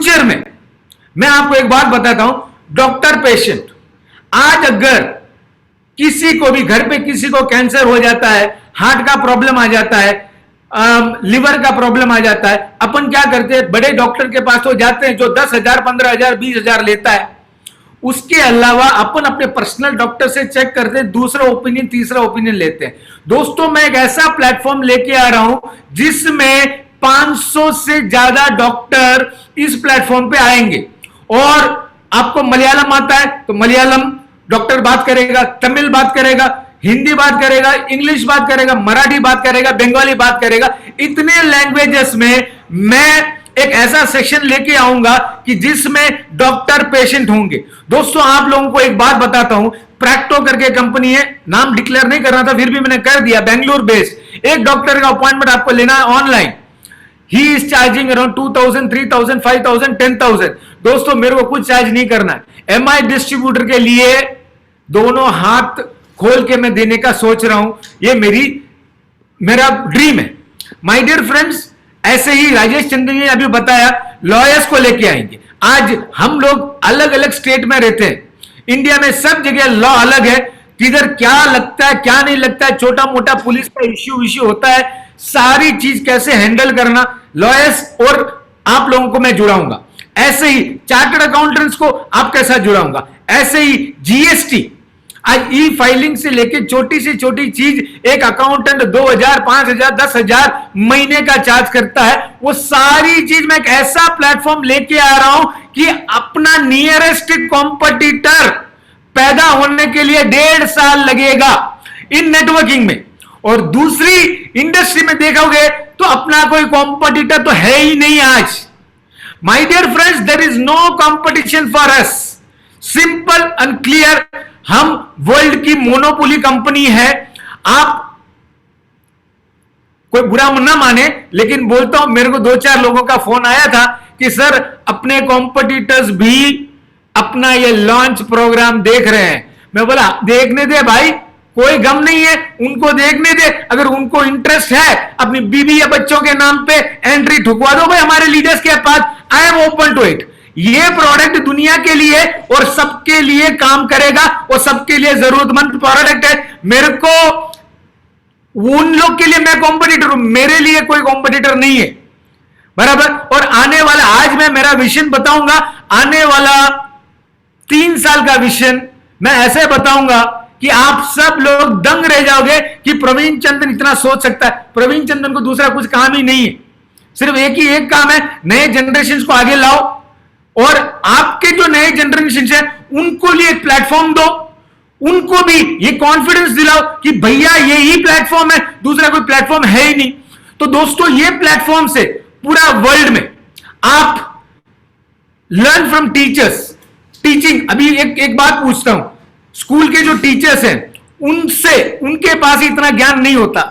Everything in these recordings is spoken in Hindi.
फ्यूचर में मैं आपको एक बात बताता हूं, डॉक्टर पेशेंट, आज अगर किसी को भी घर पे किसी को कैंसर हो जाता है, हार्ट का प्रॉब्लम आ जाता है, लिवर का प्रॉब्लम आ जाता है, अपन क्या करते हैं, बड़े डॉक्टर के पास तो जाते हैं जो 10,000 15,000 20,000 लेता है। उसके अलावा अपन अपने पर्सनल डॉक्टर से चेक करते हैं, दूसरा ओपिनियन तीसरा ओपिनियन लेते हैं। दोस्तों, मैं एक ऐसा प्लेटफॉर्म लेके आ रहा हूं जिसमें 500 से ज्यादा डॉक्टर इस प्लेटफॉर्म पे आएंगे, और आपको मलयालम आता है तो मलयालम डॉक्टर बात करेगा, तमिल बात करेगा, हिंदी बात करेगा, इंग्लिश बात करेगा, मराठी बात करेगा, बंगाली बात करेगा। इतने लैंग्वेजेस में मैं एक ऐसा सेक्शन लेके आऊंगा कि जिसमें डॉक्टर पेशेंट होंगे। दोस्तों, आप लोगों को एक बात बताता हूं, प्रैक्टो करके कंपनी है, नाम डिक्लेयर नहीं करना था फिर भी मैंने कर दिया, बेंगलुरु बेस्ड। एक डॉक्टर का अपॉइंटमेंट आपको लेना है online, he is charging around 2,000 3,000 5,000 10,000। दोस्तों, मेरे को कुछ चार्ज नहीं करना है। एमआई डिस्ट्रीब्यूटर के लिए दोनों हाथ खोल के मैं देने का सोच रहा हूं, ये मेरा ड्रीम है। माय डियर फ्रेंड्स, ऐसे ही राजेश चंद्र ने अभी बताया, लॉयर्स को लेके आएंगे। आज हम लोग अलग अलग स्टेट में रहते हैं, इंडिया में सब जगह लॉ अलग है, किधर क्या लगता है क्या नहीं लगता है, छोटा मोटा पुलिस का इश्यू होता है, सारी चीज कैसे हैंडल करना, लॉयर्स और आप लोगों को मैं जुड़ाऊंगा। ऐसे ही चार्टर्ड अकाउंटेंट्स को आपके साथ जुड़ाऊंगा। ऐसे ही जीएसटी, आज ई फाइलिंग से लेके छोटी से छोटी चीज एक अकाउंटेंट 2,000 5,000 10,000 महीने का चार्ज करता है, वो सारी चीज मैं एक ऐसा प्लेटफॉर्म लेके आ रहा हूं कि अपना नियरेस्ट कॉम्पिटिटर पैदा होने के लिए 1.5 साल लगेगा इन नेटवर्किंग में। और दूसरी इंडस्ट्री में देखोगे तो अपना कोई कॉम्पिटिटर तो है ही नहीं आज। My dear friends, there is no competition for us, simple and clear. हम वर्ल्ड की मोनोपोली कंपनी है। आप कोई बुरा ना माने, लेकिन बोलता हूं, मेरे को 2-4 लोगों का फोन आया था कि सर अपने कॉम्पिटिटर्स भी अपना ये लॉन्च प्रोग्राम देख रहे हैं। मैं बोला देखने दे भाई, कोई गम नहीं है, उनको देखने दे। अगर उनको इंटरेस्ट है अपनी बीवी या बच्चों के नाम पे एंट्री ठुकवा दो भाई हमारे लीडर्स के पास, I am open to it. ये प्रोडक्ट दुनिया के लिए और सबके लिए काम करेगा और सबके लिए जरूरतमंद प्रोडक्ट है। मेरे को उन लोग के लिए मैं कॉम्पिटिटर हूं, मेरे लिए कोई कॉम्पिटिटर नहीं है, बराबर। और आने वाला, आज मैं मेरा विजन बताऊंगा, आने वाला 3 साल का विजन मैं ऐसे बताऊंगा कि आप सब लोग दंग रह जाओगे कि प्रवीण चंद्रन इतना सोच सकता है। प्रवीण चंद्रन को दूसरा कुछ काम ही नहीं है, सिर्फ एक काम है, नए जनरेशन को आगे लाओ और आपके जो नए जनरेशन है उनको लिए एक प्लेटफॉर्म दो, उनको भी ये कॉन्फिडेंस दिलाओ कि भैया यही प्लेटफॉर्म है, दूसरा कोई प्लेटफॉर्म है ही नहीं। तो दोस्तों, ये प्लेटफॉर्म से पूरा वर्ल्ड में आप लर्न फ्रॉम टीचर्स, टीचिंग। अभी एक बात पूछता हूं, स्कूल के जो टीचर्स हैं उनसे, उनके पास इतना ज्ञान नहीं होता,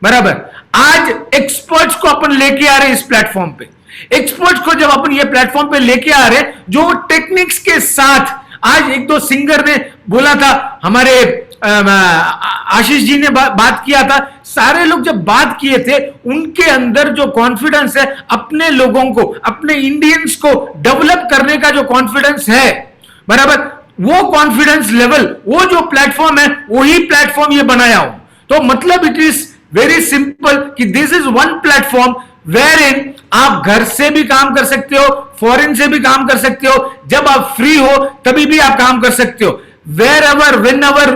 बराबर। आज एक्सपर्ट्स को अपन लेके आ रहे हैं इस प्लेटफॉर्म पे। एक्सपर्ट्स को जब अपन ये प्लेटफॉर्म पे लेके आ रहे हैं, जो टेक्निक्स के साथ, आज एक दो सिंगर ने बोला था, हमारे आशीष जी ने बात किया था, सारे लोग जब बात किए थे उनके अंदर जो कॉन्फिडेंस है, अपने लोगों को, अपने इंडियंस को डेवलप करने का जो कॉन्फिडेंस है, बराबर, वो कॉन्फिडेंस लेवल, वो जो प्लेटफॉर्म है, वही प्लेटफॉर्म ये बनाया हूं। तो मतलब इट इज वेरी सिंपल कि this is one platform wherein आप घर से भी काम कर सकते हो, फॉरेन से भी काम कर सकते हो, जब आप फ्री हो तभी भी आप काम कर सकते हो। Wherever, whenever,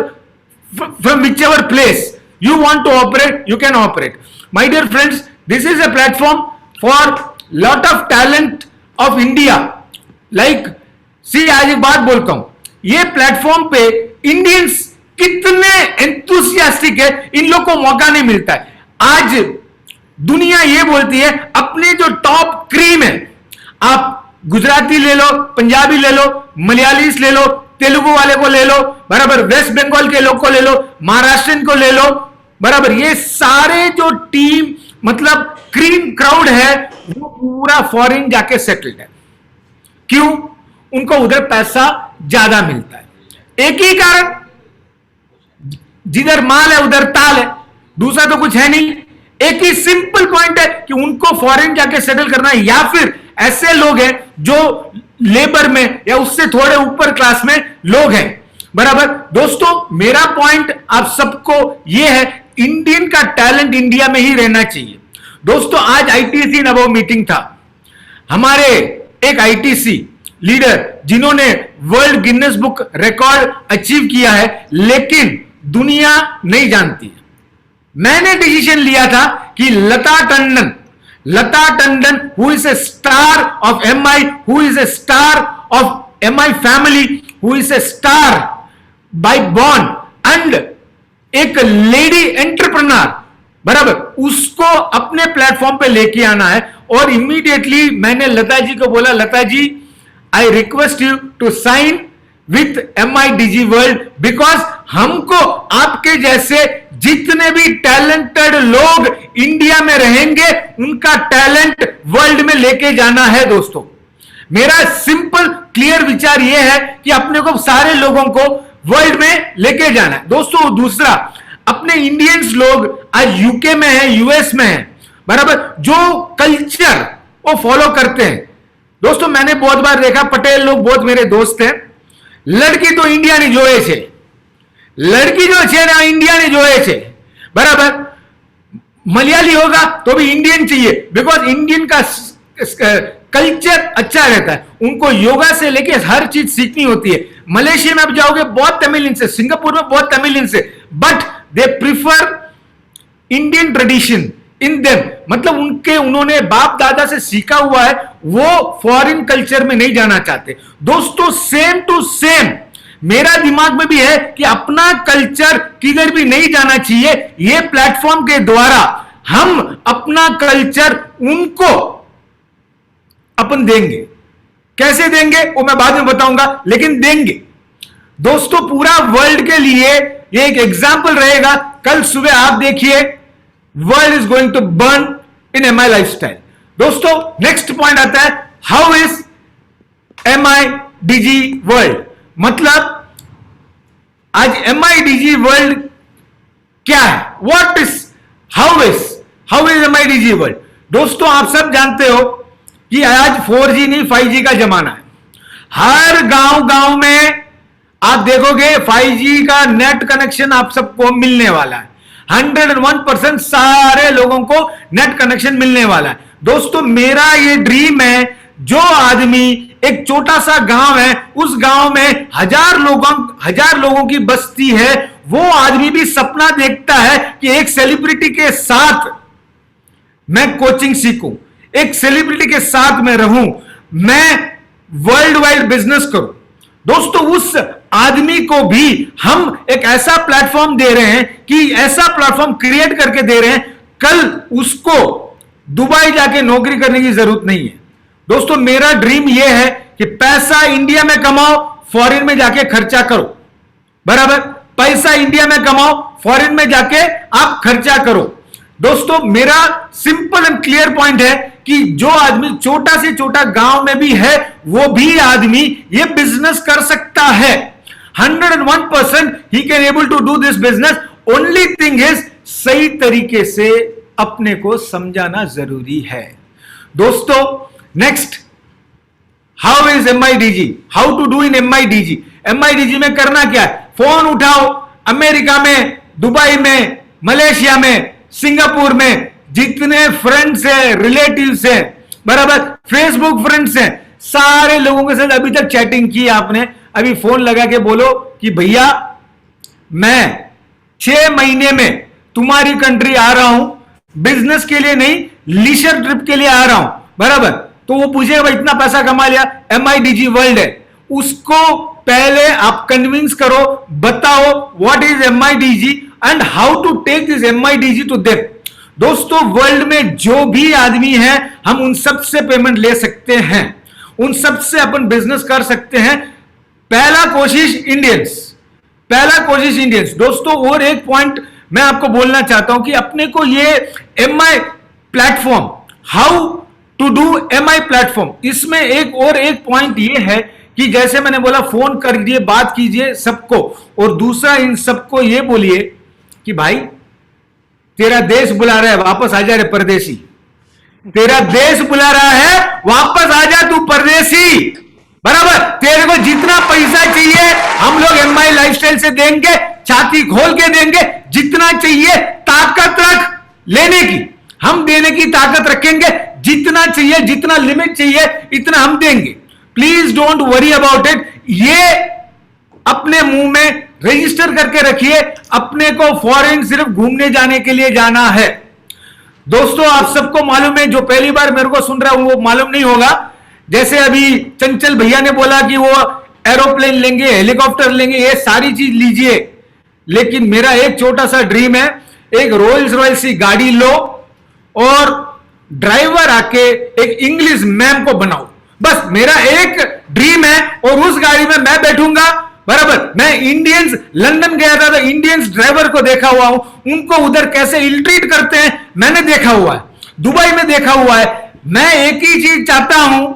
from whichever place you want to operate, you can operate. My dear friends, this is a platform for lot of talent of India. Like, see, आज एक बात बोलता हूं, ये प्लेटफॉर्म पे इंडियंस कितने एंथुसियास्टिक है, इन लोग को मौका नहीं मिलता है। आज दुनिया ये बोलती है अपने जो टॉप क्रीम है, आप गुजराती ले लो, पंजाबी ले लो, मलयालीस ले लो, तेलुगु वाले को ले लो, बराबर, वेस्ट बंगाल के लोग को ले लो, महाराष्ट्रियन को ले लो, बराबर, ये सारे जो टीम मतलब क्रीम क्राउड है वो पूरा फॉरेन जाके सेटल्ड है। क्यों? उनको उधर पैसा ज्यादा मिलता है। एक ही कारण, जिधर माल है उधर ताल है, दूसरा तो कुछ है नहीं। एक ही सिंपल पॉइंट है कि उनको फॉरेन जाके सेटल करना है, या फिर ऐसे लोग हैं जो लेबर में या उससे थोड़े ऊपर क्लास में लोग हैं, बराबर। दोस्तों मेरा पॉइंट आप सबको यह है, इंडियन का टैलेंट इंडिया में ही रहना चाहिए। दोस्तों आज आईटीसी नवो मीटिंग था, हमारे एक आईटीसी लीडर जिन्होंने world Guinness book record achieve किया है, लेकिन दुनिया नहीं जानती है। मैंने डिसीजन लिया था कि Lata Tandon who is a star of MI, who is a star of MI family, who is a star by born and एक लेडी एंटरप्रेन्योर, बराबर, उसको अपने प्लेटफॉर्म पे लेके आना है। और इमीडिएटली मैंने लता जी को बोला, Lata ji I request you to sign with MIDG world, because हमको आपके जैसे जितने भी टैलेंटेड लोग इंडिया में रहेंगे उनका टैलेंट वर्ल्ड में लेके जाना है। दोस्तों मेरा सिंपल क्लियर विचार यह है कि अपने को सारे लोगों को वर्ल्ड में लेके जाना है। दोस्तों दूसरा, अपने इंडियंस लोग आज यूके में है, यूएस में है, बराबर, जो कल्चर वो फॉलो करते हैं। दोस्तों मैंने बहुत बार देखा, पटेल लोग बहुत मेरे दोस्त हैं, लड़की तो इंडिया ने जोए छे, लड़की जो है ना इंडिया ने जोए छे, बराबर। मलयाली होगा तो भी इंडियन चाहिए, बिकॉज इंडियन का कल्चर अच्छा रहता है, उनको योगा से लेके हर चीज सीखनी होती है। मलेशिया में आप जाओगे बहुत तमिलियंस है, सिंगापुर में बहुत तमिलियंस है, but they prefer Indian tradition in them, मतलब उन्होंने बाप दादा से सीखा हुआ है, वो फॉरेन कल्चर में नहीं जाना चाहते। दोस्तों सेम टू सेम मेरा दिमाग में भी है कि अपना कल्चर किधर भी नहीं जाना चाहिए। ये प्लेटफॉर्म के द्वारा हम अपना कल्चर उनको अपन देंगे। कैसे देंगे वो मैं बाद में बताऊंगा, लेकिन देंगे। दोस्तों पूरा वर्ल्ड के लिए ये एक एग्जाम्पल रहेगा। कल सुबह आप देखिए, world is going to burn in MI lifestyle. दोस्तों नेक्स्ट पॉइंट आता है, हाउ इज MIDG वर्ल्ड, मतलब आज MIDG वर्ल्ड क्या है, what is how is MIDG world. दोस्तों आप सब जानते हो कि आज 4G नहीं 5G का जमाना है। हर गांव में आप देखोगे 5G का नेट कनेक्शन आप सबको मिलने वाला है। 101% सारे लोगों को नेट कनेक्शन मिलने वाला है। दोस्तों मेरा ये ड्रीम है, जो आदमी एक छोटा सा गांव है, उस गांव में 1000 लोगों की बस्ती है, वो आदमी भी सपना देखता है कि एक सेलिब्रिटी के साथ मैं कोचिंग सीखूं, एक सेलिब्रिटी के साथ मैं रहूं, मैं वर्ल्ड वाइड बिजनेस करूं। दोस्तों उस आदमी को भी हम एक ऐसा प्लेटफॉर्म दे रहे हैं कि ऐसा प्लेटफॉर्म क्रिएट करके दे रहे हैं, कल उसको दुबई जाके नौकरी करने की जरूरत नहीं है। दोस्तों मेरा ड्रीम यह है कि पैसा इंडिया में कमाओ, फॉरेन में जाके खर्चा करो, बराबर। पैसा इंडिया में कमाओ, फॉरेन में जाके आप खर्चा करो। दोस्तों मेरा सिंपल एंड क्लियर पॉइंट है कि जो आदमी छोटा से छोटा गांव में भी है, वो भी आदमी ये बिजनेस कर सकता है। 101% he can able to do this business. Only thing is सही तरीके से अपने को समझाना जरूरी है। दोस्तों next, how is MIDG, how to do in MIDG। MIDG में करना क्या है, फोन उठाओ, अमेरिका में, दुबई में, मलेशिया में, सिंगापुर में जितने फ्रेंड्स हैं, रिलेटिव्स हैं, बराबर, फेसबुक फ्रेंड्स हैं, सारे लोगों के साथ अभी तक चैटिंग की आपने, अभी फोन लगा के बोलो कि भैया मैं 6 महीने में तुम्हारी कंट्री आ रहा हूं, बिजनेस के लिए नहीं, लीजर ट्रिप के लिए आ रहा हूं, बराबर। तो वो पूछेगा भाई इतना पैसा कमा लिया, MIDG वर्ल्ड है, उसको पहले आप कन्विंस करो, बताओ what is MIDG and how to take this MIDG to them. दोस्तों वर्ल्ड में जो भी आदमी है, हम उन सब से पेमेंट ले सकते हैं, उन सब से अपन बिजनेस कर सकते हैं। पहला कोशिश इंडियंस। दोस्तों और एक पॉइंट मैं आपको बोलना चाहता हूं कि अपने को ये MI platform, how to do MI platform, इसमें एक पॉइंट ये है कि जैसे मैंने बोला फोन करिए, बात कीजिए सबको, और दूसरा इन सबको ये बोलिए कि भाई तेरा देश बुला रहा है, वापस आ जा रे परदेसी। तेरा देश बुला रहा है, वापस आ जा तू परदेसी। बराबर, तेरे को जितना पैसा चाहिए हम लोग एमआई लाइफस्टाइल से देंगे, छाती खोल के देंगे। जितना चाहिए ताकत रख लेने की, हम देने की ताकत रखेंगे। जितना चाहिए, जितना लिमिट चाहिए, इतना हम देंगे। Please don't worry about it. ये अपने मुंह में रजिस्टर करके रखिए, अपने को फॉरेन सिर्फ घूमने जाने के लिए जाना है। दोस्तों, आप सबको मालूम है, जो पहली बार मेरे को सुन रहा हूं वो मालूम नहीं होगा। जैसे अभी चंचल भैया ने बोला कि वो एरोप्लेन लेंगे, हेलीकॉप्टर लेंगे, ये सारी चीज लीजिए, लेकिन मेरा एक छोटा सा ड्रीम है, एक रोल्स रॉयल्स की गाड़ी लो और ड्राइवर आके एक इंग्लिश मैम को बनाओ। बस मेरा एक ड्रीम है, और उस गाड़ी में मैं बैठूंगा। बराबर, मैं इंडियंस लंदन गया था तो इंडियंस ड्राइवर को देखा हुआ हूं, उनको उधर कैसे इल ट्रीट करते हैं मैंने देखा हुआ है, दुबई में देखा हुआ है। मैं एक ही चीज चाहता हूं,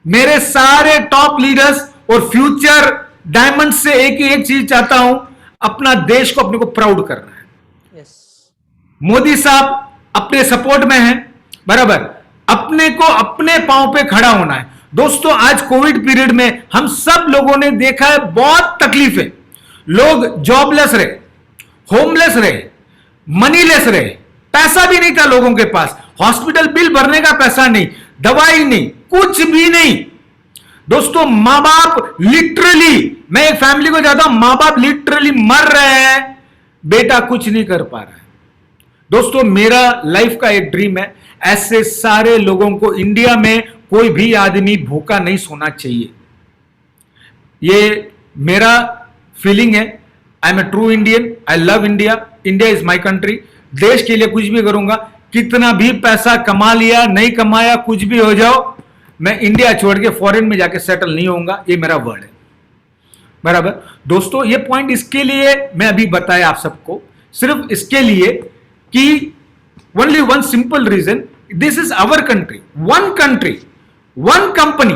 मेरे सारे टॉप लीडर्स और फ्यूचर डायमंड से एक ही एक चीज चाहता हूं, अपना देश को अपने को प्राउड करना है। मोदी साहब अपने सपोर्ट में हैं। बराबर, अपने को अपने पांव पे खड़ा होना है। दोस्तों, आज कोविड पीरियड में हम सब लोगों ने देखा है बहुत तकलीफ है। लोग जॉबलेस रहे, होमलेस रहे, मनीलेस रहे, पैसा भी नहीं था लोगों के पास, हॉस्पिटल बिल भरने का पैसा नहीं, दवाई नहीं, कुछ भी नहीं। दोस्तों, मां बाप लिटरली, मैं एक फैमिली को जाता हूं, मां बाप लिटरली मर रहे हैं, बेटा कुछ नहीं कर पा रहा है। दोस्तों, मेरा लाइफ का एक ड्रीम है, ऐसे सारे लोगों को इंडिया में कोई भी आदमी भूखा नहीं सोना चाहिए। ये मेरा फीलिंग है। I am a true Indian, I love India, India is my country. देश के लिए कुछ भी करूंगा, कितना भी पैसा कमा लिया नहीं कमाया कुछ भी हो जाओ, मैं इंडिया छोड़ के फॉरेन में जाके सेटल नहीं होऊंगा, ये मेरा वर्ड है। बराबर दोस्तों, ये पॉइंट इसके लिए मैं अभी बताया आप सबको, सिर्फ इसके लिए कि only one simple reason, this is our country, one country, one company,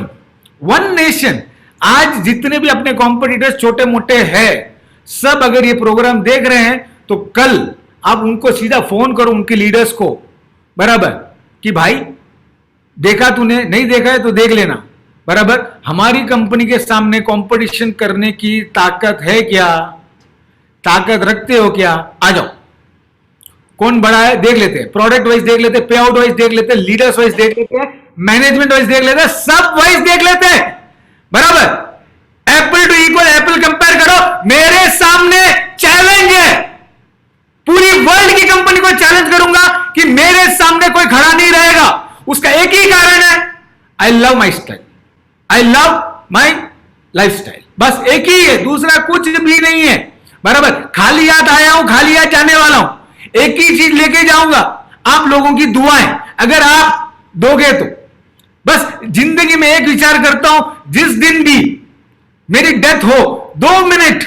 one nation. आज जितने भी अपने कॉम्पिटिटर्स छोटे मोटे हैं, सब अगर ये प्रोग्राम देख रहे हैं तो कल आप उनको सीधा फोन करो, उनके लीडर्स को, बराबर, कि भाई देखा तूने, नहीं देखा है तो देख लेना। बराबर, हमारी कंपनी के सामने कंपटीशन करने की ताकत है क्या? ताकत रखते हो क्या? आ जाओ, कौन बड़ा है देख लेते हैं, प्रोडक्ट वाइज देख लेते हैं, पे आउट वाइज देख लेते हैं, लीडर्स वाइज देख लेते हैं, मैनेजमेंट वाइज देख लेते हैं, सब वाइज देख लेते हैं। बराबर, apple to equal apple compare करो, मेरे सामने चैलेंज है। पूरी वर्ल्ड की कंपनी को चैलेंज करूंगा कि मेरे सामने कोई खड़ा नहीं रहेगा। उसका एक ही कारण है, I love my style, I love my life style, बस एक ही है, दूसरा कुछ भी नहीं है। बराबर, खाली हाथ आया हूं, खाली हाथ जाने वाला हूं, एक ही चीज लेके जाऊंगा, आप लोगों की दुआएं अगर आप दोगे तो। बस जिंदगी में एक विचार करता हूं, जिस दिन भी मेरी डेथ हो, 2 मिनट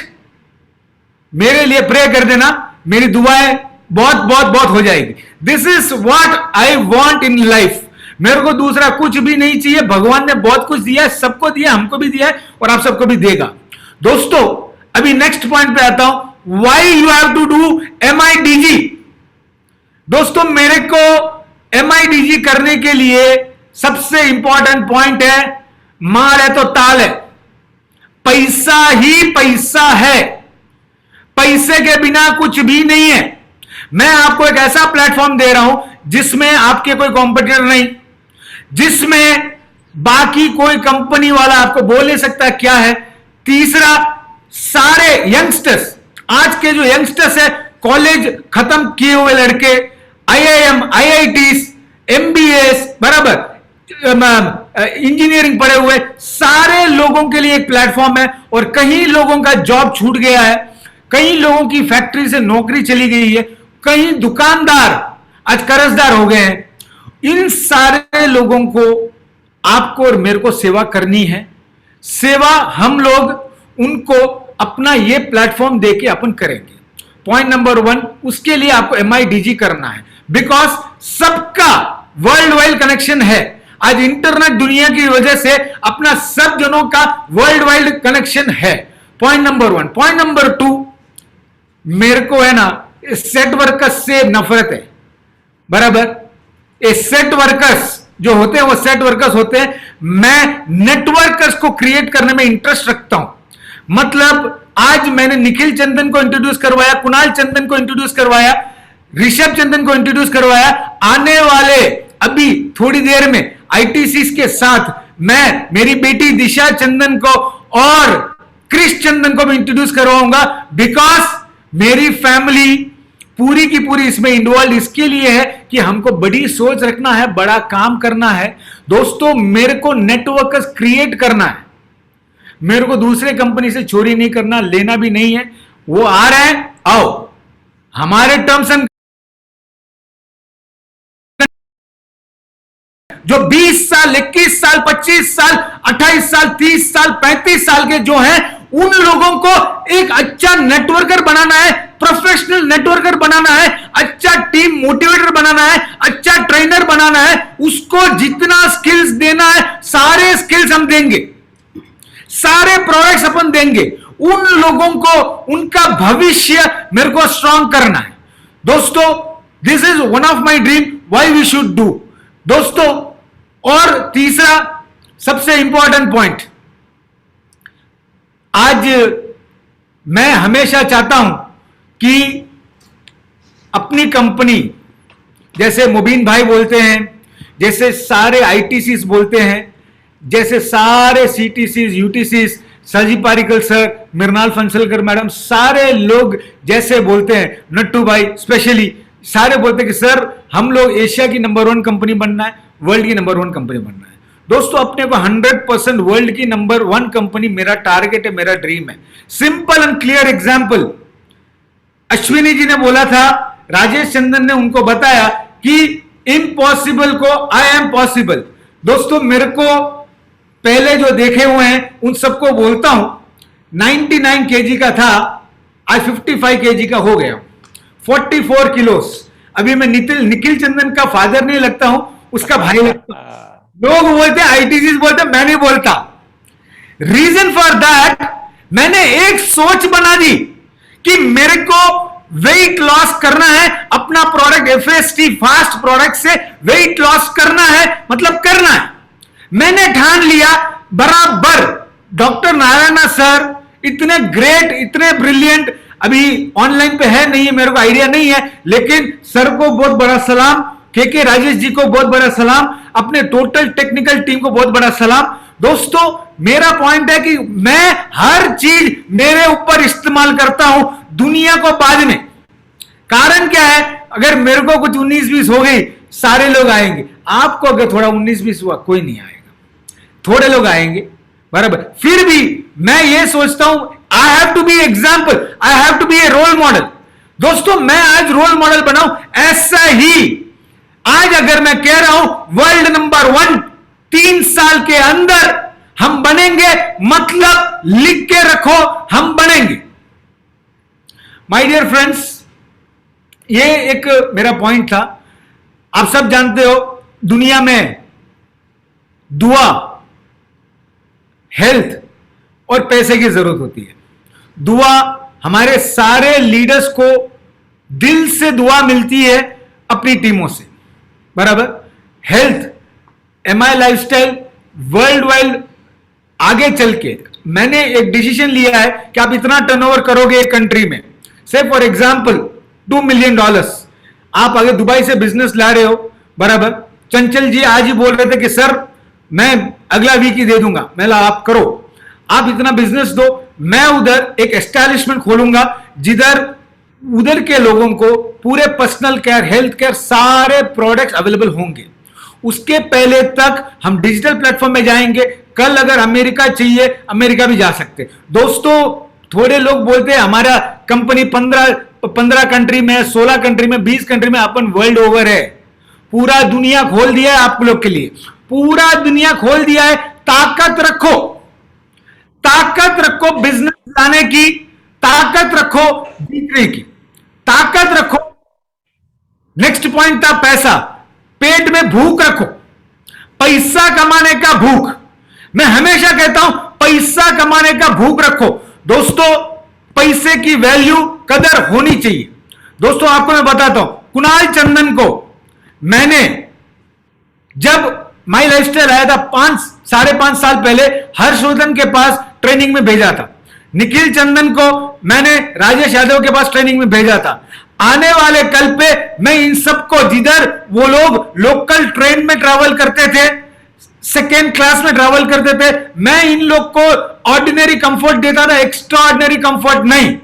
मेरे लिए प्रे कर देना, मेरी दुआएं बहुत बहुत बहुत हो जाएगी। This is what I want in life. मेरे को दूसरा कुछ भी नहीं चाहिए। भगवान ने बहुत कुछ दिया है, सबको दिया, हमको भी दिया है और आप सबको भी देगा। दोस्तों, अभी नेक्स्ट पॉइंट पे आता हूं, Why you have to do MIDG? दोस्तों, मेरे को MIDG करने के लिए सबसे इंपॉर्टेंट पॉइंट है, मार है तो ताल है, पैसा ही पैसा है, पैसे के बिना कुछ भी नहीं है। मैं आपको एक ऐसा प्लेटफॉर्म दे रहा हूं जिसमें आपके कोई कॉम्पिटिटर नहीं, जिसमें बाकी कोई कंपनी वाला आपको बोल नहीं सकता क्या है। तीसरा, सारे यंगस्टर्स, आज के जो यंगस्टर्स है, कॉलेज खत्म किए हुए लड़के, IIM, IITs, MBAs, बराबर, इंजीनियरिंग पढ़े हुए, सारे लोगों के लिए एक प्लेटफॉर्म है। और कई लोगों का जॉब छूट गया है, कई लोगों की फैक्ट्री से नौकरी चली गई है, कई दुकानदार आज कर्जदार हो गए हैं। इन सारे लोगों को आपको और मेरे को सेवा करनी है। सेवा हम लोग उनको अपना ये प्लेटफॉर्म देके अपन करेंगे। पॉइंट नंबर 1, उसके लिए आपको MIDG करना है, बिकॉज सबका वर्ल्ड वाइड कनेक्शन है। आज इंटरनेट दुनिया की वजह से अपना सब जनों का वर्ल्ड वाइड कनेक्शन है। Point number 1। पॉइंट नंबर 2, मेरे को है ना सेट वर्कर्स से नफरत है। बराबर, ए सेट वर्कर्स जो होते हैं वो सेट वर्कर्स होते हैं। मैं नेटवर्कर्स को क्रिएट करने में इंटरेस्ट रखता हूं। मतलब आज मैंने निखिल चंदन को इंट्रोड्यूस करवाया, कुणाल चंदन को इंट्रोड्यूस करवाया, ऋषभ चंदन को इंट्रोड्यूस करवाया। आने वाले अभी थोड़ी देर में आईटीसी के साथ मैं मेरी बेटी दिशा चंदन को और क्रिश चंदन को भी इंट्रोड्यूस करवाऊंगा, बिकॉज मेरी फैमिली पूरी की पूरी इसमें इन्वॉल्व इसके लिए है कि हमको बड़ी सोच रखना है, बड़ा काम करना है। दोस्तों मेरे को नेटवर्कर्स क्रिएट करना है, मेरे को दूसरे कंपनी से चोरी नहीं करना, लेना भी नहीं है। वो आ रहे हैं, आओ हमारे टर्म्स एंड जो 20 साल 21 साल 25 साल 28 साल 30 साल 35 साल के जो हैं उन लोगों को एक अच्छा नेटवर्कर बनाना है, प्रोफेशनल नेटवर्कर बनाना है, अच्छा टीम मोटिवेटर बनाना है, अच्छा ट्रेनर बनाना है। उसको जितना स्किल्स देना है सारे स्किल्स हम देंगे, सारे प्रोडक्ट्स अपन देंगे। उन लोगों को उनका भविष्य मेरे को स्ट्रांग करना है। दोस्तों this is one of my dream why we should do. दोस्तों और तीसरा सबसे इंपॉर्टेंट पॉइंट, आज मैं हमेशा चाहता हूं कि अपनी कंपनी, जैसे मुबीन भाई बोलते हैं, जैसे सारे आईटीसीज बोलते हैं, जैसे सारे सीटीसीज यूटीसीज, सजी पारिकल सर, मृणाल फंसलकर मैडम, सारे लोग जैसे बोलते हैं, नट्टू भाई स्पेशली सारे बोलते हैं कि सर हम लोग एशिया की नंबर 1 कंपनी बनना है, वर्ल्ड की नंबर 1 कंपनी बनना है। दोस्तों अपने को 100% वर्ल्ड की नंबर 1 कंपनी मेरा टारगेट है, मेरा ड्रीम है। Simple and clear example, Ashwini ji ने बोला था, राजेश चंदन ने उनको बताया कि इम्पॉसिबल को आई एम पॉसिबल। दोस्तों मेरे को पहले जो देखे हुए हैं उन सबको बोलता हूं, 99 केजी का था, आज 55 केजी का हो गया, 44 किलोस। अभी मैं निखिल चंदन का फादर नहीं लगता हूं, उसका भाई लगता हूं। लोग बोलते हैं आईटीसी बोलते, मैं नहीं बोलता। रीजन फॉर दैट, मैंने एक सोच बना दी कि मेरे को वेट लॉस करना है, अपना प्रोडक्ट एफएसटी फास्ट प्रोडक्ट से वेट लॉस करना है, मतलब करना है। मैंने ठान लिया बराबर। डॉक्टर नारायणा सर इतने ग्रेट, इतने ब्रिलियंट, अभी ऑनलाइन पे है नहीं है, मेरे को आइडिया नहीं है, लेकिन सर को बहुत बड़ा सलाम, के राजेश जी को बहुत बड़ा सलाम, अपने टोटल टेक्निकल टीम को बहुत बड़ा सलाम। दोस्तों मेरा पॉइंट है कि मैं हर चीज मेरे ऊपर इस्तेमाल करता हूं, दुनिया को बाद में। कारण क्या है, अगर मेरे को कुछ 19-20 हो गई सारे लोग आएंगे, आपको अगर थोड़ा 19-20 हुआ कोई नहीं आएगा, थोड़े लोग आएंगे बराबर। फिर भी मैं ये सोचता हूं I have to be example, I have to be a role model. दोस्तों मैं आज रोल मॉडल बनाऊं, ऐसा ही आज अगर मैं कह रहा हूं वर्ल्ड नंबर 1 3 साल के अंदर हम बनेंगे, मतलब लिख के रखो हम बनेंगे। माय डियर फ्रेंड्स, ये एक मेरा पॉइंट था। आप सब जानते हो दुनिया में दुआ, हेल्थ और पैसे की जरूरत होती है। दुआ, हमारे सारे लीडर्स को दिल से दुआ मिलती है अपनी टीमों से, बराबर। Health, MI lifestyle world wide आगे चल के मैंने एक डिसीजन लिया है कि आप इतना टर्नओवर करोगे एक कंट्री में, से फॉर एग्जांपल $2 मिलियन। आप आगे दुबई से बिजनेस ला रहे हो, बराबर। चंचल जी आज ही बोल रहे थे कि सर मैं अगला वीक ही दे दूंगा। मैं ला आप करो, आप इतना बिजनेस दो, मैं उधर एक एस्टैब्लिशमेंट खोलूंगा जिधर उधर के लोगों को पूरे पर्सनल केयर, हेल्थ केयर, सारे प्रोडक्ट्स अवेलेबल होंगे। उसके पहले तक हम डिजिटल प्लेटफॉर्म में जाएंगे। कल अगर अमेरिका चाहिए, अमेरिका भी जा सकते। दोस्तों थोड़े लोग बोलते हैं हमारा कंपनी 15 कंट्री में, 16 कंट्री में, 20 कंट्री में, अपन वर्ल्ड ओवर है। पूरा दुनिया खोल दिया है आप लोग के लिए, पूरा दुनिया खोल दिया है। ताकत रखो, ताकत रखो बिजनेस लाने की, ताकत रखो जीतने की, ताकत रखो। नेक्स्ट पॉइंट था पैसा। पेट में भूख रखो, पैसा कमाने का भूख। मैं हमेशा कहता हूं पैसा कमाने का भूख रखो। दोस्तों पैसे की वैल्यू, कदर होनी चाहिए। दोस्तों आपको मैं बताता हूं, कुणाल चंदन को मैंने जब माई लाइफस्टाइल आया था 5-5.5 साल पहले, हर्षवर्धन के पास ट्रेनिंग में भेजा था, निखिल चंदन को मैंने राजेश यादव के पास ट्रेनिंग में भेजा था। आने वाले कल पे मैं इन सबको, जिधर वो लोग लोकल ट्रेन में ट्रैवल करते थे, सेकेंड क्लास में ट्रैवल करते थे, मैं इन लोग को ऑर्डिनरी कंफर्ट देता था, एक्स्ट्रा ऑर्डिनरी कंफर्ट नहीं।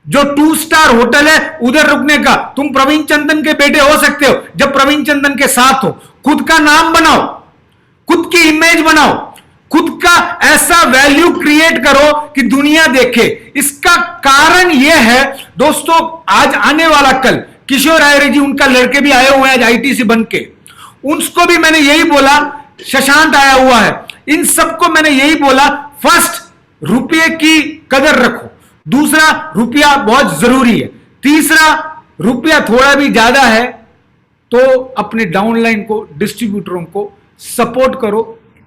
जो 2 स्टार होटल है उधर रुकने का, तुम प्रवीण चंदन के बेटे हो सकते हो जब प्रवीण चंदन के साथ हो। खुद का नाम बनाओ, खुद की इमेज बनाओ, खुद का ऐसा वैल्यू क्रिएट करो कि दुनिया देखे। इसका कारण यह है दोस्तों, आज आने वाला कल किशोर आयरे जी, उनका लड़के भी आए हुए हैं आज आईटीसी बन के, उनको भी मैंने यही बोला, शशांक आया हुआ है, इन सबको मैंने यही बोला, फर्स्ट रुपये की कदर रखो, दूसरा रुपया बहुत जरूरी है, तीसरा रुपया थोड़ा भी ज्यादा है तो अपने डाउनलाइन को, डिस्ट्रीब्यूटरों को सपोर्ट करो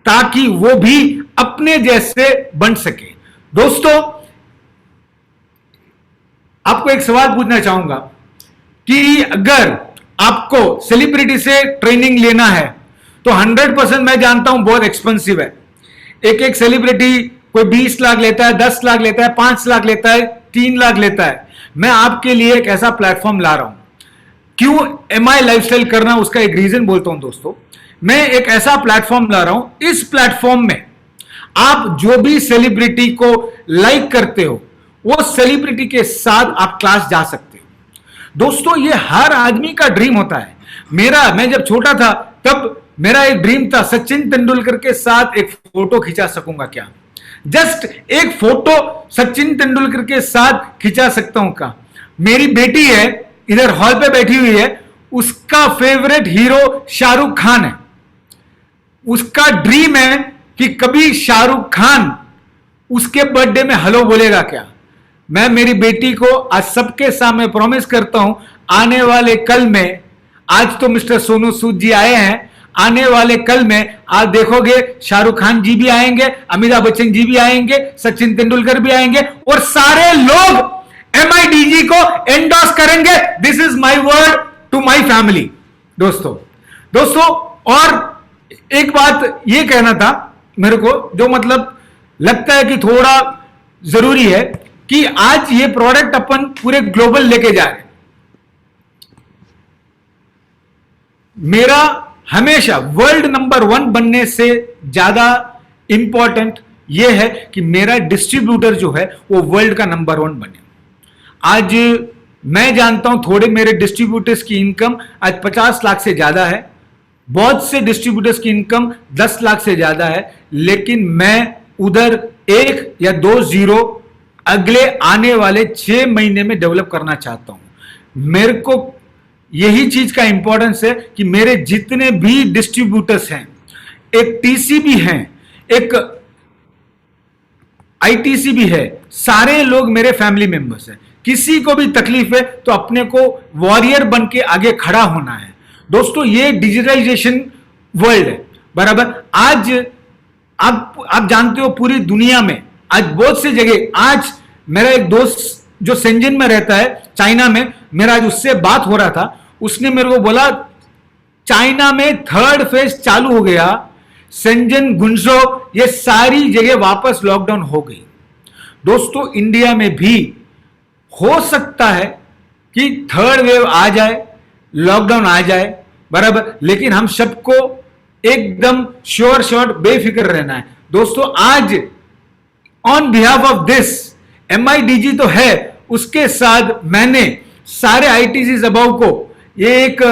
ताकि वो भी अपने जैसे बन सके। दोस्तों, आपको एक सवाल पूछना चाहूंगा कि अगर आपको सेलिब्रिटी से ट्रेनिंग लेना है तो 100% मैं जानता हूं बहुत एक्सपेंसिव है। एक सेलिब्रिटी कोई 20 लाख लेता है, 10 लाख लेता है, 5 लाख लेता है, 3 लाख लेता है। मैं आपके लिए एक ऐसा प्लेटफॉर्म ला रहा हूं। क्यों एमआई लाइफस्टाइल करना, उसका एक रीजन बोलता हूं दोस्तों। मैं एक ऐसा प्लेटफॉर्म ला रहा हूं, इस प्लेटफॉर्म में आप जो भी सेलिब्रिटी को लाइक करते हो वो सेलिब्रिटी के साथ आप क्लास जा सकते हो। दोस्तों, ये हर आदमी का ड्रीम होता है। मैं जब छोटा था तब मेरा एक ड्रीम था, सचिन तेंदुलकर के साथ एक फोटो खिंचा सकूंगा क्या, जस्ट एक फोटो सचिन तेंदुलकर के साथ खिंचा सकता हूं क्या। मेरी बेटी है इधर हॉल पे बैठी हुई है, उसका फेवरेट हीरो शाहरुख खान है। उसका ड्रीम है कि कभी शाहरुख खान उसके बर्थडे में हेलो बोलेगा क्या। मैं मेरी बेटी को आज सबके सामने प्रॉमिस करता हूं, आने वाले कल में, आज तो मिस्टर सोनू सूद जी आए हैं, आने वाले कल में आप देखोगे शाहरुख खान जी भी आएंगे, अमिताभ बच्चन जी भी आएंगे, सचिन तेंदुलकर भी आएंगे और सारे लोग MIDG को एंडोर्स करेंगे। This is my word to my family. दोस्तों, और एक बात ये कहना था मेरे को, जो मतलब लगता है कि थोड़ा जरूरी है, कि आज ये प्रोडक्ट अपन पूरे ग्लोबल लेके जा रहे हैं। मेरा हमेशा वर्ल्ड नंबर 1 बनने से ज्यादा इंपॉर्टेंट यह है कि मेरा डिस्ट्रीब्यूटर जो है वो वर्ल्ड का नंबर 1 बने। आज मैं जानता हूं थोड़े मेरे डिस्ट्रीब्यूटर्स की इनकम आज 50 लाख से ज्यादा है, बहुत से डिस्ट्रीब्यूटर्स की इनकम 10 लाख से ज्यादा है, लेकिन मैं उधर 1 या 2 जीरो अगले आने वाले 6 महीने में डेवलप करना चाहता हूं। मेरे को यही चीज का इंपॉर्टेंस है कि मेरे जितने भी डिस्ट्रीब्यूटर्स हैं, एक टीसीबी हैं, एक आईटीसी भी है, सारे लोग मेरे फैमिली मेंबर्स हैं। किसी को भी तकलीफ है तो अपने को वॉरियर बन के आगे खड़ा होना है। दोस्तों, ये डिजिटलाइजेशन वर्ल्ड है, बराबर। आज आप जानते हो पूरी दुनिया में आज बहुत सी जगह, आज मेरा एक दोस्त जो शेंजन में रहता है चाइना में, मेरा आज उससे बात हो रहा था, उसने मेरे को बोला चाइना में 3rd फेज चालू हो गया, शेंजन, गुंजो, ये सारी जगह वापस लॉकडाउन हो गई। दोस्तों, इंडिया में भी हो सकता है कि 3rd वेव आ जाए, लॉकडाउन आ जाए, बराबर, लेकिन हम सबको एकदम श्योर बेफिक्र रहना है। दोस्तों, आज on behalf of this MIDG तो है, उसके साथ मैंने सारे ITC अबाव को ये एक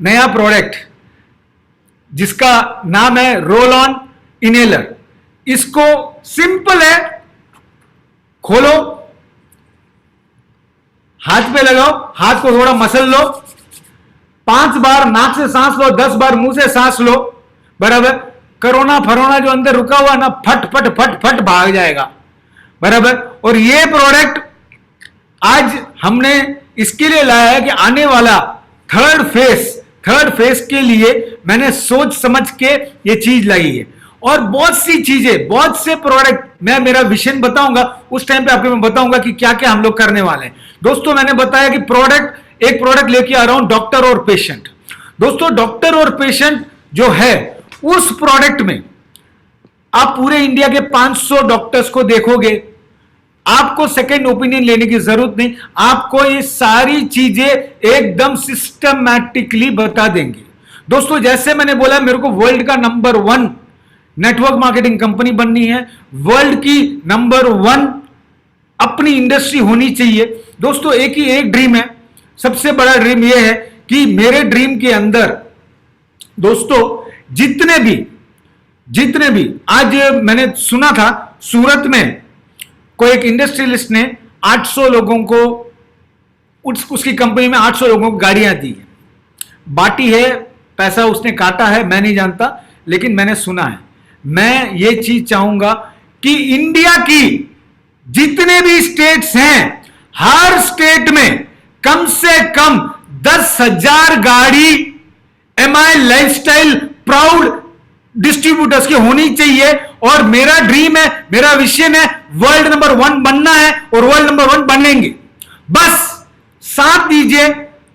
नया प्रोडक्ट जिसका नाम है रोल ऑन इनहेलर। इसको सिंपल है, खोलो, हाथ पे लगाओ, हाथ को थोड़ा मसल लो, 5 बार नाक से सांस लो, 10 बार मुंह से सांस लो, बराबर। कोरोना फरोना जो अंदर रुका हुआ ना, फट फट फट फट भाग जाएगा, बराबर। और ये प्रोडक्ट आज हमने इसके लिए लाया है कि आने वाला 3rd फेज के लिए मैंने सोच समझ के ये चीज लाई है। और बहुत सी चीजें, बहुत से प्रोडक्ट, मैं मेरा विजन बताऊंगा, उस टाइम पे आपको मैं बताऊंगा कि क्या क्या हम लोग करने वाले हैं। दोस्तों, मैंने बताया कि एक प्रोडक्ट लेके आ रहा हूं, डॉक्टर और पेशेंट। दोस्तों, डॉक्टर और पेशेंट जो है उस प्रोडक्ट में आप पूरे इंडिया के 500 डॉक्टर्स को देखोगे, आपको सेकेंड ओपिनियन लेने की जरूरत नहीं, आपको ये सारी चीजें एकदम सिस्टमैटिकली बता देंगे। दोस्तों जैसे मैंने बोला, मेरे को वर्ल्ड का नंबर 1 नेटवर्क मार्केटिंग कंपनी बननी है, वर्ल्ड की नंबर 1 अपनी इंडस्ट्री होनी चाहिए। दोस्तों एक ड्रीम है, सबसे बड़ा ड्रीम यह है कि मेरे ड्रीम के अंदर दोस्तों जितने भी आज मैंने सुना था सूरत में कोई एक इंडस्ट्रियलिस्ट ने 800 लोगों को उसकी कंपनी में 800 लोगों को गाड़ियां दी है, बांटी है, पैसा उसने काटा है, मैं नहीं जानता, लेकिन मैंने सुना है। मैं ये चीज चाहूंगा कि इंडिया की जितने भी स्टेट्स हैं, हर स्टेट में कम से कम 10,000 गाड़ी एमआई लाइफस्टाइल प्राउड डिस्ट्रीब्यूटर्स की होनी चाहिए। और मेरा ड्रीम है, मेरा विजन है, वर्ल्ड नंबर 1 बनना है और वर्ल्ड नंबर 1 बनेंगे। बस साथ दीजिए,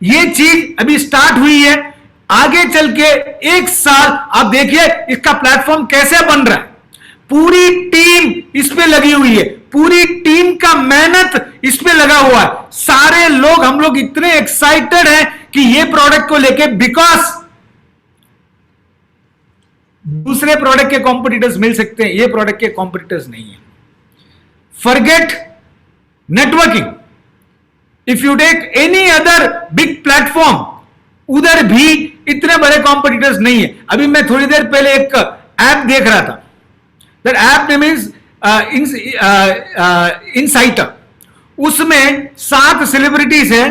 ये चीज अभी स्टार्ट हुई है, आगे चल के 1 साल आप देखिए इसका प्लेटफॉर्म कैसे बन रहा है। पूरी टीम इस पे लगी हुई है, पूरी टीम का मेहनत इस पे लगा हुआ है। सारे लोग, हम लोग इतने एक्साइटेड हैं कि ये प्रोडक्ट को लेके, बिकॉज दूसरे प्रोडक्ट के कॉम्पिटिटर्स मिल सकते हैं, ये प्रोडक्ट के कॉम्पिटिटर्स नहीं है। Forget networking, if you take any other big platform, उधर भी इतने बड़े कॉम्पिटिटर्स नहीं है। अभी मैं थोड़ी देर पहले एक ऐप देख रहा था, दैट ऐप नेम इज इनसाइटर। उसमें 7 सेलिब्रिटीज है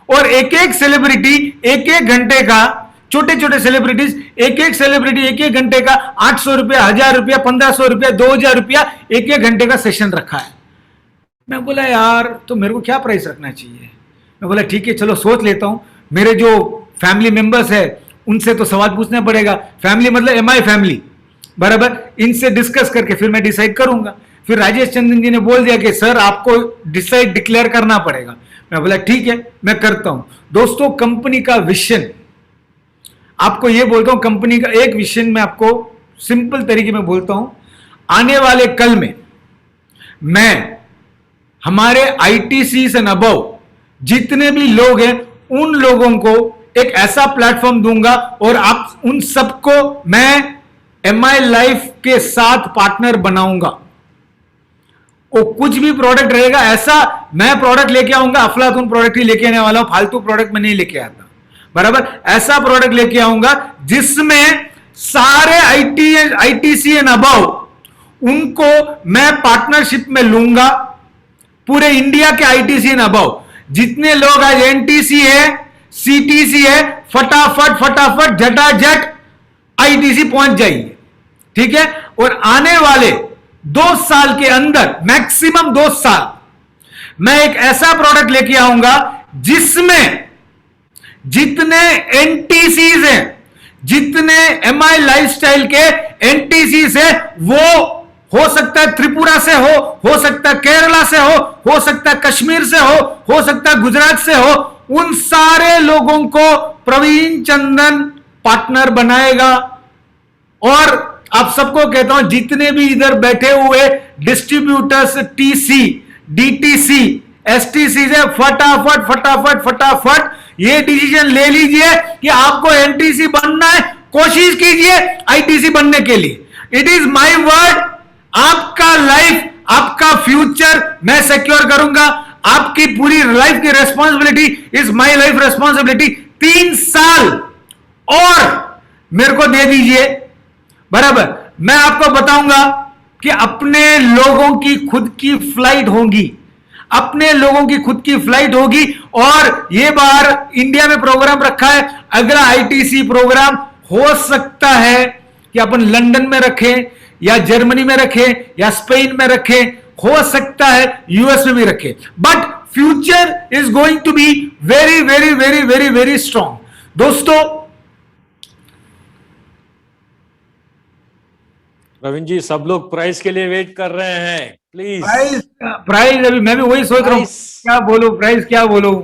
और एक सेलिब्रिटी एक घंटे का, छोटे सेलिब्रिटीज एक सेलिब्रिटी एक घंटे का 800 रुपया, 1000 रुपया, 1500 रुपया, 2000 रुपया एक घंटे का सेशन रखा है। मैं बोला यार, तो मेरे को क्या प्राइस रखना चाहिए? मैं बोला ठीक है, चलो सोच लेता हूं। मेरे जो फैमिली मेंबर्स है उनसे तो सवाल पूछना पड़ेगा, फैमिली मतलब एमआई फैमिली, बराबर, इनसे डिस्कस करके फिर मैं डिसाइड करूंगा। फिर राजेश चंदन जी ने बोल दिया कि सर आपको डिक्लेयर करना पड़ेगा। मैं बोला ठीक है, मैं करता हूं। दोस्तों कंपनी का विजन, आपको यह बोलता हूं, कंपनी का एक विजन मैं आपको सिंपल तरीके में बोलता हूं। आने वाले कल में मैं हमारे आईटीसी एंड अबव जितने भी लोग हैं उन लोगों को एक ऐसा प्लेटफॉर्म दूंगा और आप उन सबको मैं एमआई लाइफ के साथ पार्टनर बनाऊंगा। वो कुछ भी प्रोडक्ट रहेगा, ऐसा मैं प्रोडक्ट लेके आऊंगा, अफलातून प्रोडक्ट ही लेके आने वाला हूं, फालतू प्रोडक्ट में नहीं लेके आता, बराबर। ऐसा प्रोडक्ट लेके आऊंगा जिसमें सारे आईटीसी एंड अबव उनको मैं पार्टनरशिप में लूंगा। पूरे इंडिया के आईटीसी एंड अबव जितने लोग आज एनटीसी है, सीटीसी है, फटाफट झटाझट आईटीसी पहुंच जाइए, ठीक है। और आने वाले 2 साल के अंदर, मैक्सिमम 2 साल, मैं एक ऐसा प्रोडक्ट लेके आऊंगा जिसमें जितने एनटीसीज हैं, जितने एमआई लाइफस्टाइल के एनटीसीज है, वो हो सकता है त्रिपुरा से हो सकता है केरला से हो सकता है कश्मीर से हो सकता है गुजरात से हो, उन सारे लोगों को प्रवीण चंदन पार्टनर बनाएगा। और आप सबको कहता हूं, जितने भी इधर बैठे हुए डिस्ट्रीब्यूटर्स, टीसी, डीटीसी, एसटीसी से फटाफट ये डिसीजन ले लीजिए कि आपको एनटीसी बनना है, कोशिश कीजिए आईटीसी बनने के लिए। इट इज माय वर्ड, आपका लाइफ, आपका फ्यूचर मैं सिक्योर करूंगा। आपकी पूरी लाइफ की responsibility is my life responsibility. 3 साल और मेरे को दे दीजिए, बराबर। मैं आपको बताऊंगा कि अपने लोगों की खुद की फ्लाइट होगी, अपने लोगों की खुद की फ्लाइट होगी। और ये बार इंडिया में प्रोग्राम रखा है, अगला आईटीसी प्रोग्राम हो सकता है कि अपन लंदन में रखें या जर्मनी में रखें या स्पेन में रखें, हो सकता है यूएस में भी रखें, but future is going to be very very very very very strong. दोस्तों प्रवीण जी, सब लोग प्राइस के लिए वेट कर रहे हैं, प्लीज। प्राइस अभी मैं भी वही सोच रहा हूं, क्या बोलूं, प्राइस क्या बोलूं।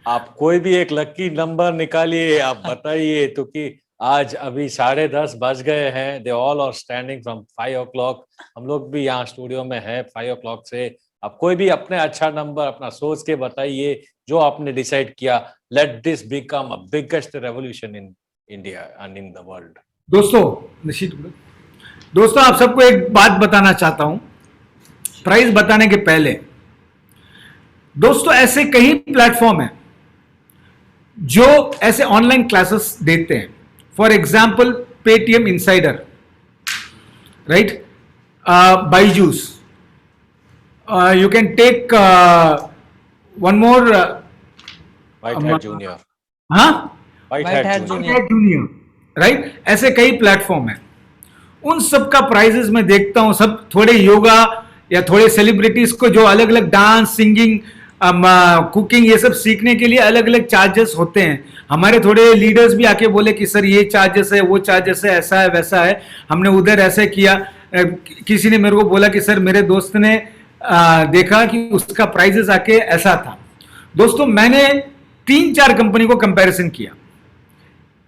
आप कोई भी एक लकी नंबर निकालिए, आप बताइए तो कि आज अभी 10:30 बज गए हैं। They all are standing from 5 o'clock। हम लोग भी यहाँ स्टूडियो में है 5 o'clock से। आप कोई भी अपने अच्छा नंबर अपना सोच के बताइए जो आपने डिसाइड किया। Let this become a biggest revolution in India and in the world. दोस्तों, निश्चित दोस्तों, आप सबको एक बात बताना चाहता हूं प्राइस बताने के पहले। दोस्तों, ऐसे कई प्लेटफॉर्म हैं जो ऐसे ऑनलाइन क्लासेस देते हैं। For example Paytm insider, right, Byju's, you can take one more, white hat junior. हाँ, व्हाइट हैट जूनियर, राइट। ऐसे कई प्लेटफॉर्म हैं। उन सब का प्राइजेस मैं देखता हूं, सब थोड़े योगा या थोड़े सेलिब्रिटीज को जो अलग अलग डांस, सिंगिंग, कुकिंग ये सब सीखने के लिए अलग अलग चार्जेस होते हैं। हमारे थोड़े लीडर्स भी आके बोले कि सर ये चार्जेस है, वो चार्जेस है, ऐसा है वैसा है, हमने उधर ऐसे किया। किसी ने मेरे को बोला कि सर मेरे दोस्त ने देखा कि उसका प्राइजेस आके ऐसा था। दोस्तों, मैंने 3-4 कंपनी को कंपैरिजन किया।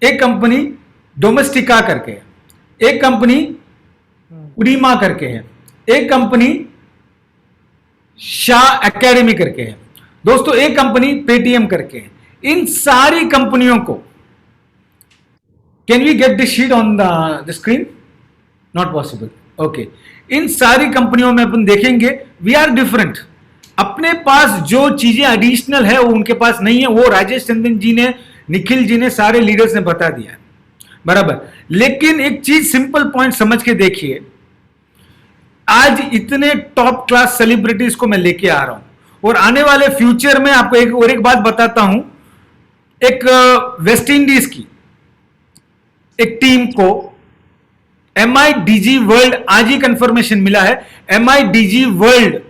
एक कंपनी डोमेस्टिका करके है, एक कंपनी उडीमा करके है, एक कंपनी शाह एकेडमी करके है, दोस्तों एक कंपनी पेटीएम करके है। इन सारी कंपनियों को, can we get this sheet on the screen? Not possible, okay. इन सारी कंपनियों में अपन देखेंगे वी आर डिफरेंट। अपने पास जो चीजें एडिशनल है वो उनके पास नहीं है। वो राजेश चंदन जी ने, निखिल जी ने, सारे लीडर्स ने बता दिया है, बराबर। लेकिन एक चीज सिंपल पॉइंट समझ के देखिए, आज इतने टॉप क्लास सेलिब्रिटीज को मैं लेके आ रहा हूं और आने वाले फ्यूचर में आपको एक बात बताता हूं। एक वेस्ट इंडीज की एक टीम को MIDG वर्ल्ड, आज ही कंफर्मेशन मिला है, MIDG वर्ल्ड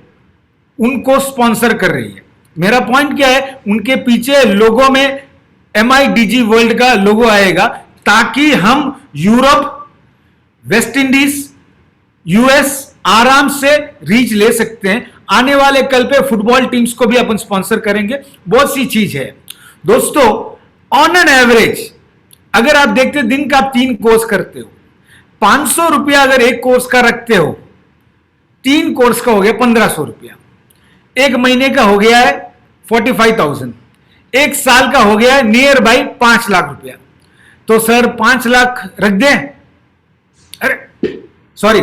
उनको स्पॉन्सर कर रही है। मेरा पॉइंट क्या है, उनके पीछे लोगों में MIDG वर्ल्ड का लोगो आएगा ताकि हम यूरोप, वेस्ट इंडीज, यूएस आराम से रीच ले सकते हैं। आने वाले कल पे फुटबॉल टीम्स को भी अपन स्पॉन्सर करेंगे। बहुत सी चीज है दोस्तों। ऑन एन एवरेज अगर आप देखते दिन का आप 3 कोर्स करते हो, 500 रुपया अगर एक कोर्स का रखते हो, 3 कोर्स का हो गया 1500 रुपया, एक महीने का हो गया है 45,000, एक साल का हो गया है नियर बाई 5 लाख रुपया। तो सर 5 लाख रख दें? अरे सॉरी,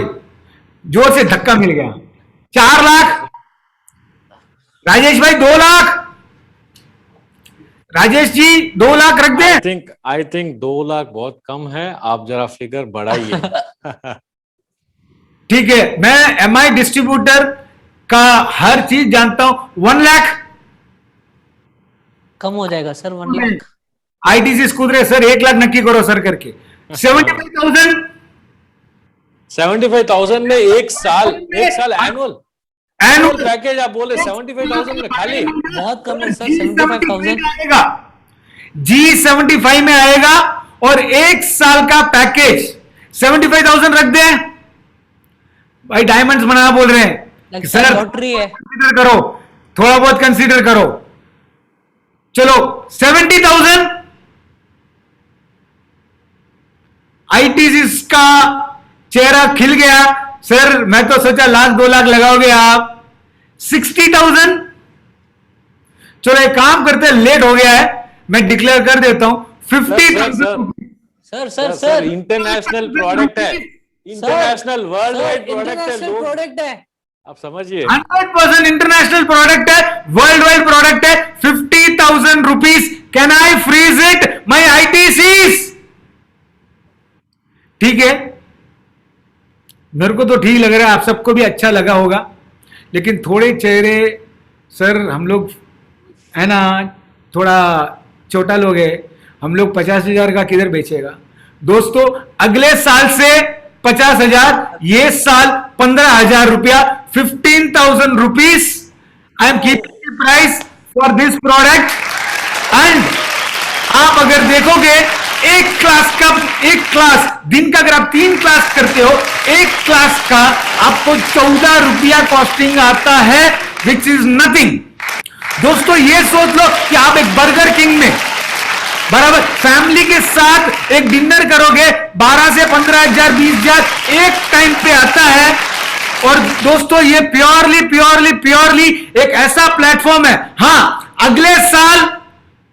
जोर से धक्का मिल गया। 4 लाख? राजेश भाई 2 लाख? राजेश जी 2 लाख रख दें? आई थिंक 2 लाख बहुत कम है, आप जरा फिगर बढ़ाइए। ठीक है, मैं MI डिस्ट्रीब्यूटर का हर चीज जानता हूं। 1 लाख कम हो जाएगा सर, 1 लाख। ITC कूद रहे सर, 1 लाख नक्की करो सर करके। 75,000 75,000 में एक साल एनुअल पैकेज आप बोले 75,000 में खाली? बहुत कम है सर, 75,000 आएगा, G75 में आएगा और एक साल का पैकेज 75,000 रख दें भाई। डायमंड्स बनाना बोल रहे हैं सर, लॉटरी है, कंसीडर करो, थोड़ा बहुत कंसीडर करो। चलो 70,000 ITC का चेहरा खिल गया। सर मैं तो सोचा 1-2 लाख लगाओगे आप। 60,000? चलो एक काम करते हैं, लेट हो गया है, मैं डिक्लेयर कर देता हूं 50,000। सर इंटरनेशनल प्रोडक्ट है, इंटरनेशनल वर्ल्ड वाइड प्रोडक्ट है। आप समझिए, 100% इंटरनेशनल प्रोडक्ट है, वर्ल्ड वाइड प्रोडक्ट है। 50,000 rupees, can I freeze it my ITCs? ठीक है, मेरे को तो ठीक लग रहा है, आप सबको भी अच्छा लगा होगा। लेकिन थोड़े चेहरे सर, हम लोग है ना थोड़ा छोटा लोग है, हम लोग 50,000 का किधर बेचेगा। दोस्तों अगले साल से 50,000, ये साल 15,000 रुपया, 15,000 rupees I am keeping price for this product. And आप अगर देखोगे एक क्लास दिन का, अगर आप 3 क्लास करते हो, एक क्लास का आपको 14 रुपया कॉस्टिंग आता है, विच इज नथिंग। दोस्तों ये सोच लो कि आप एक बर्गर किंग में बराबर फैमिली के साथ एक डिनर करोगे, 12 से 15,000 20,000 एक टाइम पे आता है। और दोस्तों ये प्योरली एक ऐसा प्लेटफॉर्म है। हां, अगले साल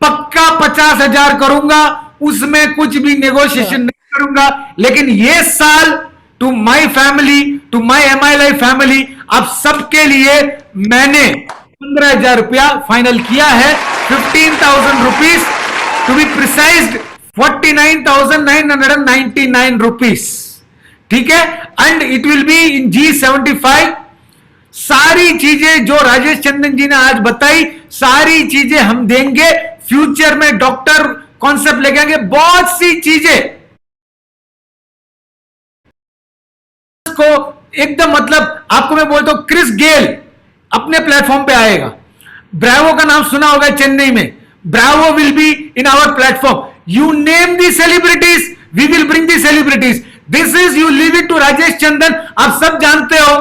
पक्का 50,000 करूंगा, उसमें कुछ भी नेगोशिएशन नहीं करूंगा। लेकिन ये साल to my family, to my MI life family, आप सबके लिए मैंने 15,000 रुपया फाइनल किया है। 15,000 rupees to be precised, 49,999 rupees, ठीक है। And it will be in G75। सारी चीजें जो राजेश चंदन जी ने आज बताई, सारी चीजें हम देंगे। फ्यूचर में डॉक्टर कॉन्सेप्ट लेके आएंगे, बहुत सी चीजें को एकदम, मतलब आपको मैं बोलता हूं क्रिस गेल अपने प्लेटफॉर्म पे आएगा। ब्रावो का नाम सुना होगा चेन्नई में, Bravo will be in our platform. You name the celebrities, we will bring the celebrities. This is, you leave it to Rajesh Chandan. आप सब जानते हो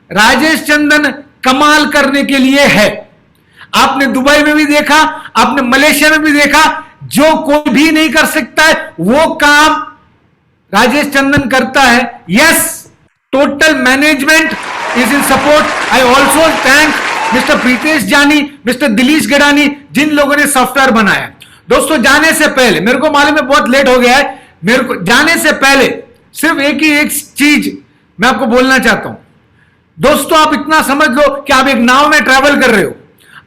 राजेश चंदन कमाल करने के लिए है। आपने दुबई में भी देखा, आपने मलेशिया में भी देखा, जो कोई भी नहीं कर सकता है वो काम राजेश चंदन करता है। Yes, total management is in support. I also thank mister Pritesh जानी, मिस्टर दिलीश गडानी, जिन लोगों ने सॉफ्टवेयर बनाया। दोस्तों जाने से पहले, मेरे को मालूम है बहुत लेट हो गया है, मेरे को जाने से पहले सिर्फ एक चीज मैं आपको बोलना चाहता हूं। दोस्तों आप इतना समझ लो कि आप एक नाव में ट्रैवल कर रहे हो,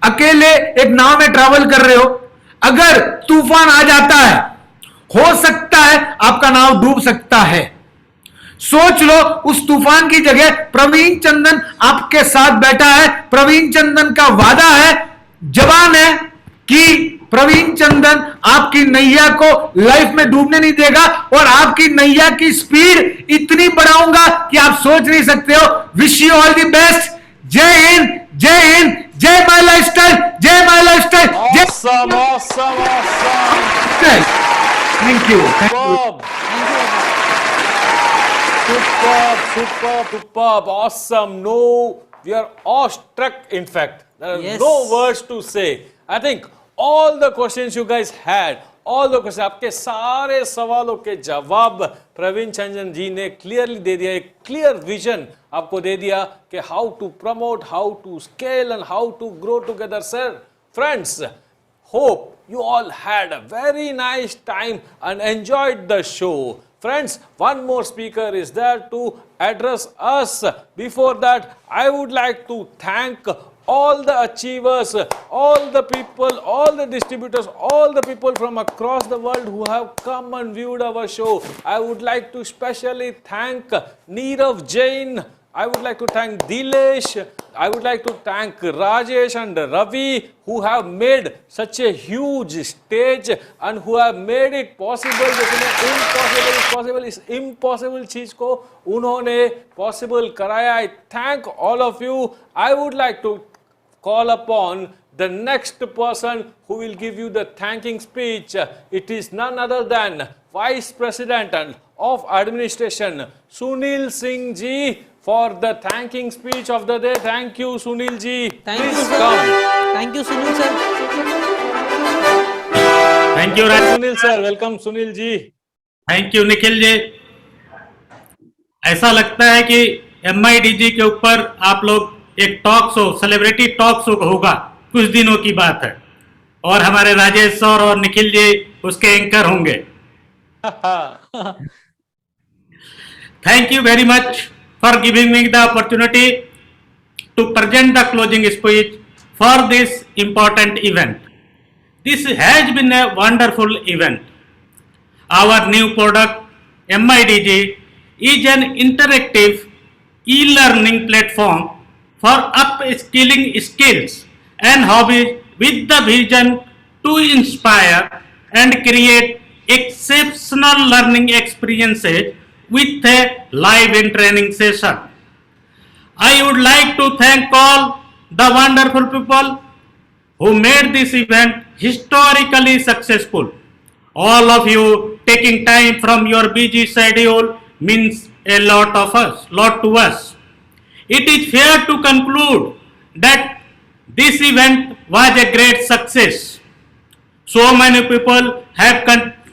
अकेले एक नाव में ट्रैवल कर रहे हो। अगर तूफान आ जाता है, हो सकता है आपका नाव डूब सकता है। सोच लो उस तूफान की जगह प्रवीण चंदन आपके साथ बैठा है। प्रवीण चंदन का वादा है, जबान है कि प्रवीण चंदन आपकी नैया को लाइफ में डूबने नहीं देगा, और आपकी नैया की स्पीड इतनी बढ़ाऊंगा कि आप सोच नहीं सकते हो। Wish you all the best. जय हिंद, जय हिंद, जय माय लाइफस्टाइल, जय माय लाइफस्टाइल, जय। Thank you. Superb, awesome. No, we are awestruck. In fact, there are Yes. no words to say. I think all the questions you guys had, all the questions, आपके सारे सवालों के जवाब प्रवीण चंदन जी ने क्लियरली दे दिया। एक क्लियर विजन आपको दे दिया कि how to promote, how to scale and how to grow together. Sir, friends, hope you all had a very nice time and enjoyed the show. Friends, one more speaker is there to address us. Before that, I would like to thank all the achievers, all the people, all the distributors, all the people from across the world who have come and viewed our show. I would like to specially thank Neerav Jain. I would like to thank Dilesh. I would like to thank Rajesh and Ravi, who have made such a huge stage and who have made it possible. Impossible is possible, इस impossible चीज को उन्होंने possible कराया. I thank all of you. I would like to call upon the next person who will give you the thanking speech. It is none other than Vice President of Administration, Sunil Singh ji, for the thanking speech of the day. Thank you, Sunil ji. Thank Please you, sir. come. Thank you, Sunil sir. Thank you Sunil sir, welcome Sunil ji. Thank you Nikhil ji. ऐसा लगता है कि MIDG के ऊपर आप लोग एक talk show, celebrity talk show होगा, कुछ दिनों की बात है, और हमारे राजेश सर और निखिल जी उसके एंकर होंगे। Thank you very much for giving me the opportunity to present the closing speech for this important event. This has been a wonderful event. Our new product, MIDG, is an interactive e-learning platform for upskilling skills and hobbies with the vision to inspire and create exceptional learning experiences with a live and training session. I would like to thank all the wonderful people who made this event historically successful. All of you taking time from your busy schedule means a lot to us. It is fair to conclude that This event was a great success. So many people have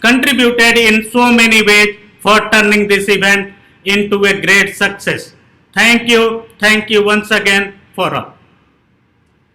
contributed in so many ways for turning this event into a great success. Thank you once again for all.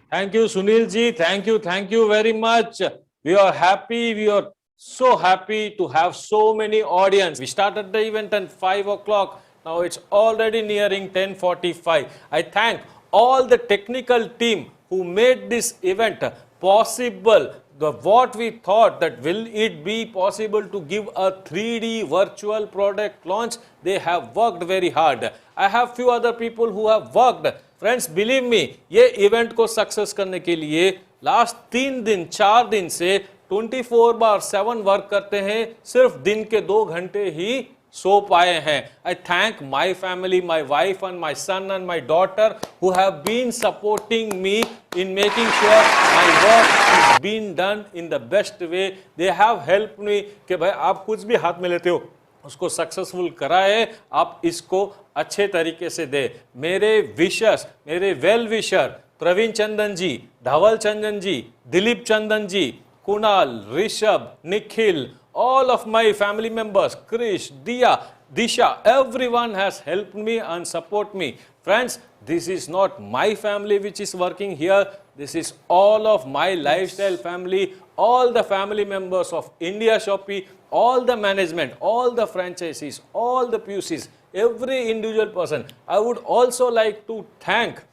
Thank you, Sunil ji. Thank you very much. We are happy. We are so happy to have so many audience. We started the event at 5 o'clock. Now it's already nearing 10:45. I thank all the technical team who made this event possible. What we thought that will it be possible to give a 3D virtual product launch, they have worked very hard. I have few other people who have worked. Friends, believe me, ये event को success करने के लिए last 3 दिन 4 दिन से 24/7 वर्क करते हैं, सिर्फ दिन के 2 घंटे ही सो पाए हैं. I thank my family, my wife and my son and my daughter who have been supporting me in making sure my work is being done in the best way. They have helped me कि भाई आप कुछ भी हाथ में लेते हो उसको सक्सेसफुल कराए, आप इसको अच्छे तरीके से दे. मेरे विशर्स, मेरे well wisher Praveen Chandan ji, Dhaval Chandan ji, Dilip Chandan ji, Kunal, Rishabh, Nikhil, all of my family members, Krish, Diya, Disha, everyone has helped me and support me. Friends, this is not my family which is working here. This is all of my lifestyle family, all the family members of India Shopee, all the management, all the franchisees, all the PUCs, every individual person. I would also like to thank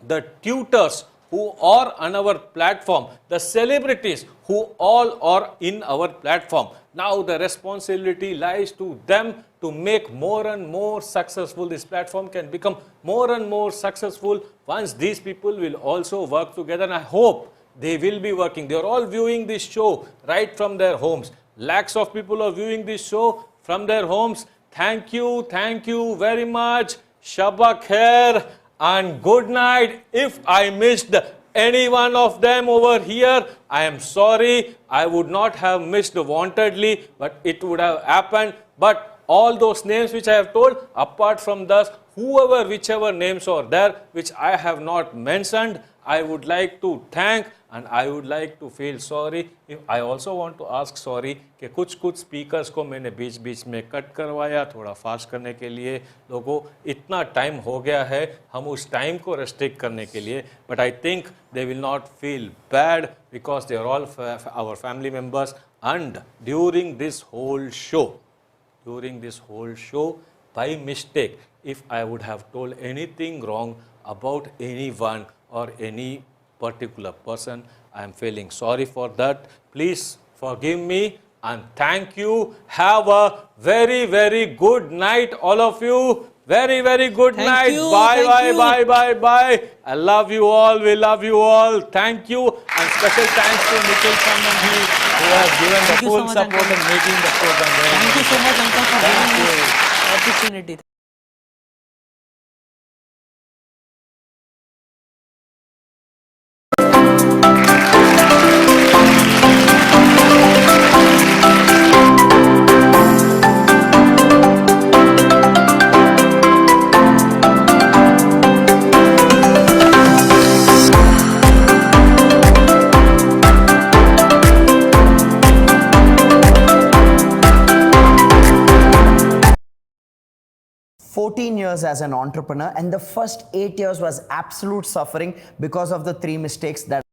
the tutors who are on our platform, the celebrities who all are in our platform. Now the responsibility lies to them to make more and more successful. This platform can become more and more successful once these people will also work together, and I hope they will be working. They are all viewing this show right from their homes. Lakhs of people are viewing this show from their homes. Thank you very much. Shabba khair and good night. If I missed any one of them over here, I am sorry. I would not have missed wantedly, but it would have happened. But all those names which I have told, apart from thus, whichever names are there which I have not mentioned, I would like to thank and I would like to feel sorry. I also want to ask sorry कि कुछ स्पीकर्स को मैंने बीच में कट करवाया थोड़ा फास्ट करने के लिए. लोगों इतना टाइम हो गया है, हम उस टाइम को रेस्ट्रिक्ट करने के लिए, but I think they will not feel bad because they are all our family members. And during this whole show by mistake, if I would have told anything wrong about anyone or any particular person, I am feeling sorry for that. Please forgive me and thank you. Have a very, very good night, all of you. Very, very good Thank night. you, Bye, thank bye, you. bye. I love you all. We love you all. Thank you. And special thanks to Nikhil Sambandhi who has given the Thank you full so much, support Uncle. in making the program. Thank you so much, Uncle, for Thank giving you. me opportunity. Years as an entrepreneur, and the first 8 years was absolute suffering because of the 3 mistakes that